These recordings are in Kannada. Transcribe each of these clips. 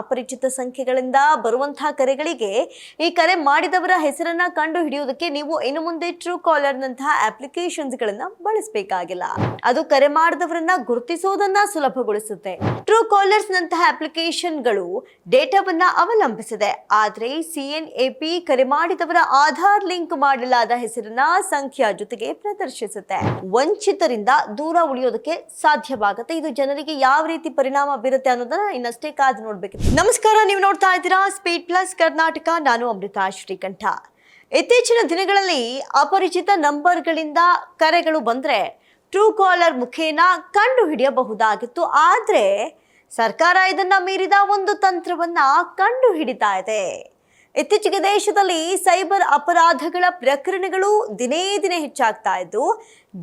ಅಪರಿಚಿತ ಸಂಖ್ಯೆಗಳಿಂದ ಬರುವಂತಹ ಕರೆಗಳಿಗೆ ಈ ಕರೆ ಮಾಡಿದವರ ಹೆಸರನ್ನ ಕಂಡು ಹಿಡಿಯುವುದಕ್ಕೆ ನೀವು ಇನ್ನು ಮುಂದೆ ಟ್ರೂ ಕಾಲರ್ ನಂತಹ ಅಪ್ಲಿಕೇಶನ್ಸ್ ಗಳನ್ನ ಬಳಸಬೇಕಾಗಿಲ್ಲ. ಅದು ಕರೆ ಮಾಡಿದವರನ್ನ ಗುರುತಿಸುವುದನ್ನ ಸುಲಭಗೊಳಿಸುತ್ತೆ. ಟ್ರೂ ಕಾಲರ್ಸ್ ನಂತಹ ಅಪ್ಲಿಕೇಶನ್ಗಳು ಡೇಟಾವನ್ನ ಅವಲಂಬಿಸಿದೆ. ಆದ್ರೆ CNAP ಕರೆ ಮಾಡಿದವರ ಆಧಾರ್ ಲಿಂಕ್ ಮಾಡಲಾದ ಹೆಸರನ್ನ ಸಂಖ್ಯೆಯ ಜೊತೆಗೆ ಪ್ರದರ್ಶಿಸುತ್ತೆ. ವಂಚಿತರಿಂದ ದೂರ ಉಳಿಯೋದಕ್ಕೆ ಸಾಧ್ಯವಾಗುತ್ತೆ. ಇದು ಜನರಿಗೆ ಯಾವ ರೀತಿ ಪರಿಣಾಮ ಬೀರುತ್ತೆ ಅನ್ನೋದನ್ನ ಇನ್ನಷ್ಟೇ ಕಾದು ನೋಡ್ಬೇಕು. ನಮಸ್ಕಾರ, ನೀವು ನೋಡ್ತಾ ಇದ್ದೀರಾ ಸ್ಪೀಡ್ ಪ್ಲಸ್ ಕರ್ನಾಟಕ. ನಾನು ಅಮೃತ ಶ್ರೀಕಂಠ. ಇತ್ತೀಚಿನ ದಿನಗಳಲ್ಲಿ ಅಪರಿಚಿತ ನಂಬರ್ಗಳಿಂದ ಕರೆಗಳು ಬಂದ್ರೆ ಟ್ರೂ ಕಾಲರ್ ಮುಖೇನ ಕಂಡು ಹಿಡಿಯಬಹುದಾಗಿತ್ತು. ಆದ್ರೆ ಸರ್ಕಾರ ಇದನ್ನ ಮೀರಿದ ಒಂದು ತಂತ್ರವನ್ನ ಕಂಡು ಹಿಡಿತಾ ಇದೆ. ಇತ್ತೀಚೆಗೆ ದೇಶದಲ್ಲಿ ಸೈಬರ್ ಅಪರಾಧಗಳ ಪ್ರಕರಣಗಳು ದಿನೇ ದಿನೇ ಹೆಚ್ಚಾಗ್ತಾ ಇದ್ದು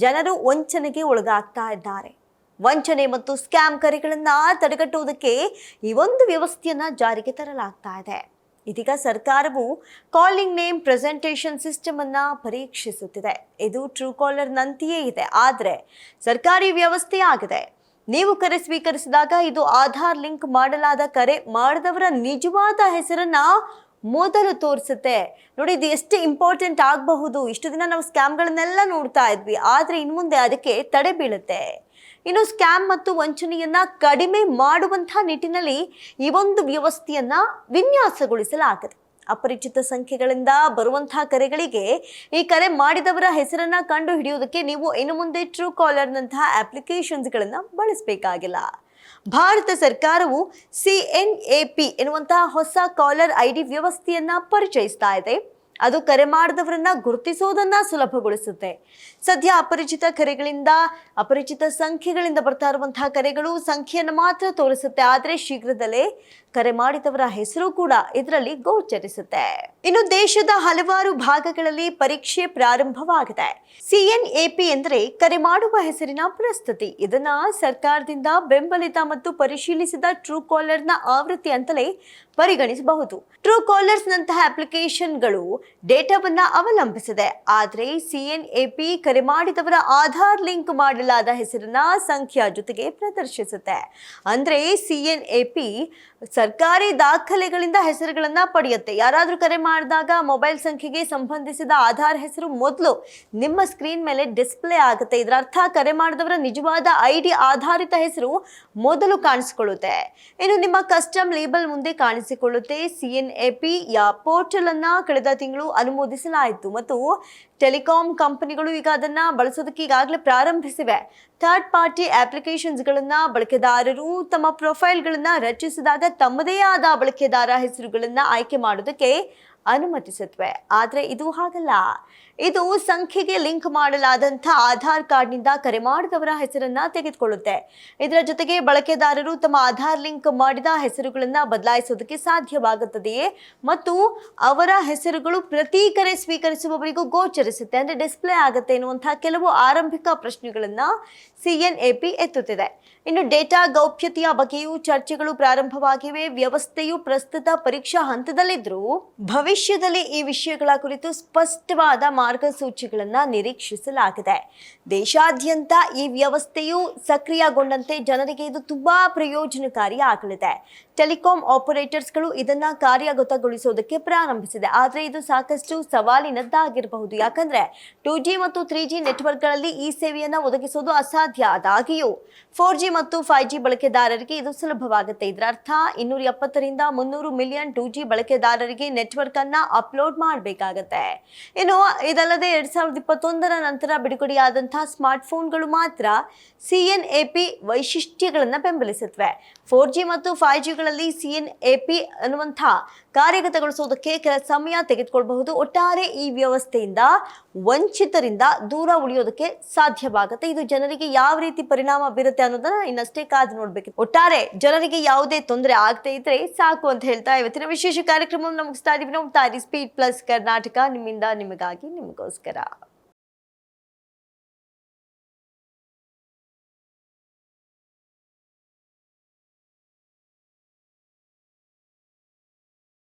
ಜನರು ವಂಚನೆಗೆ ಒಳಗಾಗ್ತಾ ಇದ್ದಾರೆ. ವಂಚನೆ ಮತ್ತು ಸ್ಕ್ಯಾಮ್ ಕರೆಗಳನ್ನ ತಡೆಗಟ್ಟುವುದಕ್ಕೆ ಈ ಒಂದು ವ್ಯವಸ್ಥೆಯನ್ನ ಜಾರಿಗೆ ತರಲಾಗ್ತಾ ಇದೆ. ಇದೀಗ ಸರ್ಕಾರವು ಕಾಲಿಂಗ್ ನೇಮ್ ಪ್ರೆಸೆಂಟೇಷನ್ ಸಿಸ್ಟಮ್ ಅನ್ನ ಪರೀಕ್ಷಿಸುತ್ತಿದೆ. ಇದು ಟ್ರೂ ಕಾಲರ್ ನಂತೆಯೇ ಇದೆ, ಆದ್ರೆ ಸರ್ಕಾರಿ ವ್ಯವಸ್ಥೆ ಆಗಿದೆ. ನೀವು ಕರೆ ಸ್ವೀಕರಿಸಿದಾಗ ಇದು ಆಧಾರ್ ಲಿಂಕ್ ಮಾಡಲಾದ ಕರೆ ಮಾಡಿದವರ ನಿಜವಾದ ಹೆಸರನ್ನ ಮೊದಲು ತೋರಿಸುತ್ತೆ. ನೋಡಿ, ಇದು ಎಷ್ಟು ಇಂಪಾರ್ಟೆಂಟ್ ಆಗಬಹುದು. ಇಷ್ಟು ದಿನ ನಾವು ಸ್ಕ್ಯಾಮ್ಗಳನ್ನೆಲ್ಲ ನೋಡ್ತಾ ಇದ್ವಿ, ಆದ್ರೆ ಇನ್ನು ಮುಂದೆ ಅದಕ್ಕೆ ತಡೆ ಬೀಳುತ್ತೆ. ಇನ್ನು ಸ್ಕ್ಯಾಮ್ ಮತ್ತು ವಂಚನೆಯನ್ನ ಕಡಿಮೆ ಮಾಡುವಂತಹ ನಿಟ್ಟಿನಲ್ಲಿ ಈ ಒಂದು ವ್ಯವಸ್ಥೆಯನ್ನ ವಿನ್ಯಾಸಗೊಳಿಸಲಾಗಿದೆ. ಅಪರಿಚಿತ ಸಂಖ್ಯೆಗಳಿಂದ ಬರುವಂತಹ ಕರೆಗಳಿಗೆ ಈ ಕರೆ ಮಾಡಿದವರ ಹೆಸರನ್ನ ಕಂಡು ಹಿಡಿಯುವುದಕ್ಕೆ ನೀವು ಇನ್ನು ಮುಂದೆ ಟ್ರೂ ಕಾಲರ್ ನಂತಹ ಅಪ್ಲಿಕೇಶನ್ಸ್ಗಳನ್ನ ಬಳಸಬೇಕಾಗಿಲ್ಲ. ಭಾರತ ಸರ್ಕಾರವು CNAP ಎನ್ನುವಂತಹ ಹೊಸ ಕಾಲರ್ ID ವ್ಯವಸ್ಥೆಯನ್ನ ಪರಿಚಯಿಸ್ತಾ ಇದೆ. ಅದು ಕರೆ ಮಾಡಿದವರನ್ನ ಗುರುತಿಸುವುದನ್ನ ಸುಲಭಗೊಳಿಸುತ್ತೆ. ಸದ್ಯ ಅಪರಿಚಿತ ಸಂಖ್ಯೆಗಳಿಂದ ಬರ್ತಾ ಇರುವಂತಹ ಕರೆಗಳು ಸಂಖ್ಯೆಯನ್ನು ಮಾತ್ರ ತೋರಿಸುತ್ತೆ. ಆದ್ರೆ ಶೀಘ್ರದಲ್ಲೇ ಕರೆ ಮಾಡಿದವರ ಹೆಸರು ಕೂಡ ಇದರಲ್ಲಿ ಗೋಚರಿಸುತ್ತೆ. ಇನ್ನು ದೇಶದ ಹಲವಾರು ಭಾಗಗಳಲ್ಲಿ ಪರೀಕ್ಷೆ ಪ್ರಾರಂಭವಾಗಿದೆ. CNAP ಎಂದರೆ ಕರೆ ಮಾಡುವ ಹೆಸರಿನ ಪ್ರಸ್ತುತಿ. ಇದನ್ನ ಸರ್ಕಾರದಿಂದ ಬೆಂಬಲಿತ ಮತ್ತು ಪರಿಶೀಲಿಸಿದ ಟ್ರೂ ಕಾಲರ್ನ ಆವೃತ್ತಿ ಅಂತಲೇ ಪರಿಗಣಿಸಬಹುದು. ಟ್ರೂ ಕಾಲರ್ಸ್ ನಂತಹ ಅಪ್ಲಿಕೇಶನ್ಗಳು ಡೇಟಾವನ್ನ ಅವಲಂಬಿಸಿದೆ. ಆದ್ರೆ CNAP ಕರೆ ಮಾಡಿದವರ ಆಧಾರ್ ಲಿಂಕ್ ಮಾಡಲಾದ ಹೆಸರನ್ನ ಸಂಖ್ಯೆಯ ಜೊತೆಗೆ ಪ್ರದರ್ಶಿಸುತ್ತೆ. ಅಂದ್ರೆ CNAP ಸರ್ಕಾರಿ ದಾಖಲೆಗಳಿಂದ ಹೆಸರುಗಳನ್ನ ಪಡೆಯುತ್ತೆ. ಯಾರಾದ್ರೂ ಕರೆ ಮಾಡಿದಾಗ ಮೊಬೈಲ್ ಸಂಖ್ಯೆಗೆ ಸಂಬಂಧಿಸಿದ ಆಧಾರ್ ಹೆಸರು ಮೊದಲು ನಿಮ್ಮ ಸ್ಕ್ರೀನ್ ಮೇಲೆ ಡಿಸ್ಪ್ಲೇ ಆಗುತ್ತೆ. ಇದರ ಅರ್ಥ ಕರೆ ಮಾಡಿದವರ ನಿಜವಾದ ID ಆಧಾರಿತ ಹೆಸರು ಮೊದಲು ಕಾಣಿಸಿಕೊಳ್ಳುತ್ತೆ. ಇನ್ನು ನಿಮ್ಮ ಕಸ್ಟಮ್ ಲೇಬಲ್ ಮುಂದೆ ಕಾಣಿಸಿಕೊಳ್ಳುತ್ತೆ. CNAP ಪೋರ್ಟಲ್ ಅನ್ನ ಕಳೆದ ತಿಂಗಳು ಅನುಮೋದಿಸಲಾಯಿತು ಮತ್ತು ಟೆಲಿಕಾಂ ಕಂಪನಿಗಳು ಈಗ ಅದನ್ನ ಬಳಸೋದಕ್ಕೆ ಈಗಾಗಲೇ ಪ್ರಾರಂಭಿಸಿವೆ. ಥರ್ಡ್ ಪಾರ್ಟಿ ಅಪ್ಲಿಕೇಶನ್ಸ್ಗಳನ್ನ ಬಳಕೆದಾರರು ತಮ್ಮ ಪ್ರೊಫೈಲ್ಗಳನ್ನ ರಚಿಸಿದಾಗ ತಮ್ಮದೇ ಆದ ಬಳಕೆದಾರ ಹೆಸರುಗಳನ್ನ ಆಯ್ಕೆ ಮಾಡೋದಕ್ಕೆ ಅನುಮತಿಸುತ್ತವೆ. ಆದ್ರೆ ಇದು ಹಾಗಲ್ಲ. ಇದು ಸಂಖ್ಯೆಗೆ ಲಿಂಕ್ ಮಾಡಲಾದಂಥ ಆಧಾರ್ ಕಾರ್ಡ್ನಿಂದ ಕರೆ ಮಾಡಿದವರ ಹೆಸರನ್ನ ತೆಗೆದುಕೊಳ್ಳುತ್ತೆ. ಇದರ ಜೊತೆಗೆ ಬಳಕೆದಾರರು ತಮ್ಮ ಆಧಾರ್ ಲಿಂಕ್ ಮಾಡಿದ ಹೆಸರುಗಳನ್ನ ಬದಲಾಯಿಸೋದಕ್ಕೆ ಸಾಧ್ಯವಾಗುತ್ತದೆಯೇ ಮತ್ತು ಅವರ ಹೆಸರುಗಳು ಪ್ರತಿ ಕರೆ ಸ್ವೀಕರಿಸುವವರಿಗೂ ಗೋಚರಿಸುತ್ತೆ, ಅಂದ್ರೆ ಡಿಸ್ಪ್ಲೇ ಆಗುತ್ತೆ ಎನ್ನುವಂತಹ ಕೆಲವು ಆರಂಭಿಕ ಪ್ರಶ್ನೆಗಳನ್ನ CNAP ಎತ್ತುತ್ತಿದೆ. ಇನ್ನು ಡೇಟಾ ಗೌಪ್ಯತೆಯ ಬಗ್ಗೆಯೂ ಚರ್ಚೆಗಳು ಪ್ರಾರಂಭವಾಗಿವೆ. ವ್ಯವಸ್ಥೆಯು ಪ್ರಸ್ತುತ ಪರೀಕ್ಷಾ ಹಂತದಲ್ಲಿದ್ದರೂ ಭವಿಷ್ಯದಲ್ಲಿ ಈ ವಿಷಯಗಳ ಕುರಿತು ಸ್ಪಷ್ಟವಾದ ಮಾರ್ಗಸೂಚಿಗಳನ್ನ ನಿರೀಕ್ಷಿಸಲಾಗಿದೆ. ದೇಶಾದ್ಯಂತ ಈ ವ್ಯವಸ್ಥೆಯು ಸಕ್ರಿಯಗೊಂಡಂತೆ ಜನರಿಗೆ ಇದು ತುಂಬಾ ಪ್ರಯೋಜನಕಾರಿ ಆಗಲಿದೆ. ಟೆಲಿಕಾಂ ಆಪರೇಟರ್ಸ್ಗಳು ಇದನ್ನ ಕಾರ್ಯಗತಗೊಳಿಸೋದಕ್ಕೆ ಪ್ರಾರಂಭಿಸಿದೆ. ಆದ್ರೆ ಇದು ಸಾಕಷ್ಟು ಸವಾಲಿನದ್ದಾಗಿರಬಹುದು. ಯಾಕಂದ್ರೆ 2G ಮತ್ತು 3G ನೆಟ್ವರ್ಕ್ಗಳಲ್ಲಿ ಈ ಸೇವೆಯನ್ನ ಒದಗಿಸೋದು ಅಸಾಧ್ಯ. ಆದಾಗಿಯೂ 4G ಮತ್ತು 5G ಬಳಕೆದಾರರಿಗೆ ಇದು ಸುಲಭವಾಗುತ್ತೆ. ಇದರ ಅರ್ಥ 270ರಿಂದ 300 ಮಿಲಿಯನ್ 2G ಬಳಕೆದಾರರಿಗೆ ನೆಟ್ವರ್ಕ್ ಅನ್ನ ಅಪ್ಲೋಡ್ ಮಾಡಬೇಕಾಗತ್ತೆ. ಇನ್ನು ಇದಲ್ಲದೆ 2021ರ ನಂತರ ಬಿಡುಗಡೆಯಾದಂತಹ ಸ್ಮಾರ್ಟ್ ಫೋನ್ಗಳು ಮಾತ್ರ CNAP ವೈಶಿಷ್ಟ್ಯಗಳನ್ನ ಬೆಂಬಲಿಸುತ್ತವೆ. 4G ಮತ್ತು 5Gಗಳಲ್ಲಿ CNAP ಅನ್ನುವಂತಹ ಕಾರ್ಯಗತಗೊಳಿಸೋದಕ್ಕೆ ಕೆಲ ಸಮಯ ತೆಗೆದುಕೊಳ್ಳಬಹುದು. ಒಟ್ಟಾರೆ ಈ ವ್ಯವಸ್ಥೆಯಿಂದ ವಂಚಿತರಿಂದ ದೂರ ಉಳಿಯೋದಕ್ಕೆ ಸಾಧ್ಯವಾಗುತ್ತೆ. ಇದು ಜನರಿಗೆ ಯಾವ ರೀತಿ ಪರಿಣಾಮ ಬೀರುತ್ತೆ ಅನ್ನೋದನ್ನ ಇನ್ನಷ್ಟೇ ಕಾದು ನೋಡ್ಬೇಕು. ಒಟ್ಟಾರೆ ಜನರಿಗೆ ಯಾವುದೇ ತೊಂದರೆ ಆಗದೆ ಇದ್ರೆ ಸಾಕು ಅಂತ ಹೇಳ್ತಾ ಇವತ್ತಿನ ವಿಶೇಷ ಕಾರ್ಯಕ್ರಮವನ್ನು ಮುಗಿಸ್ತಾ ಇದೀವಿ. ನೋಡ್ತಾ ಇರಿ ಸ್ಪೀಡ್ ಪ್ಲಸ್ ಕರ್ನಾಟಕ, ನಿಮ್ಮಿಂದ ನಿಮಗಾಗಿ ನಿಮಗೋಸ್ಕರ.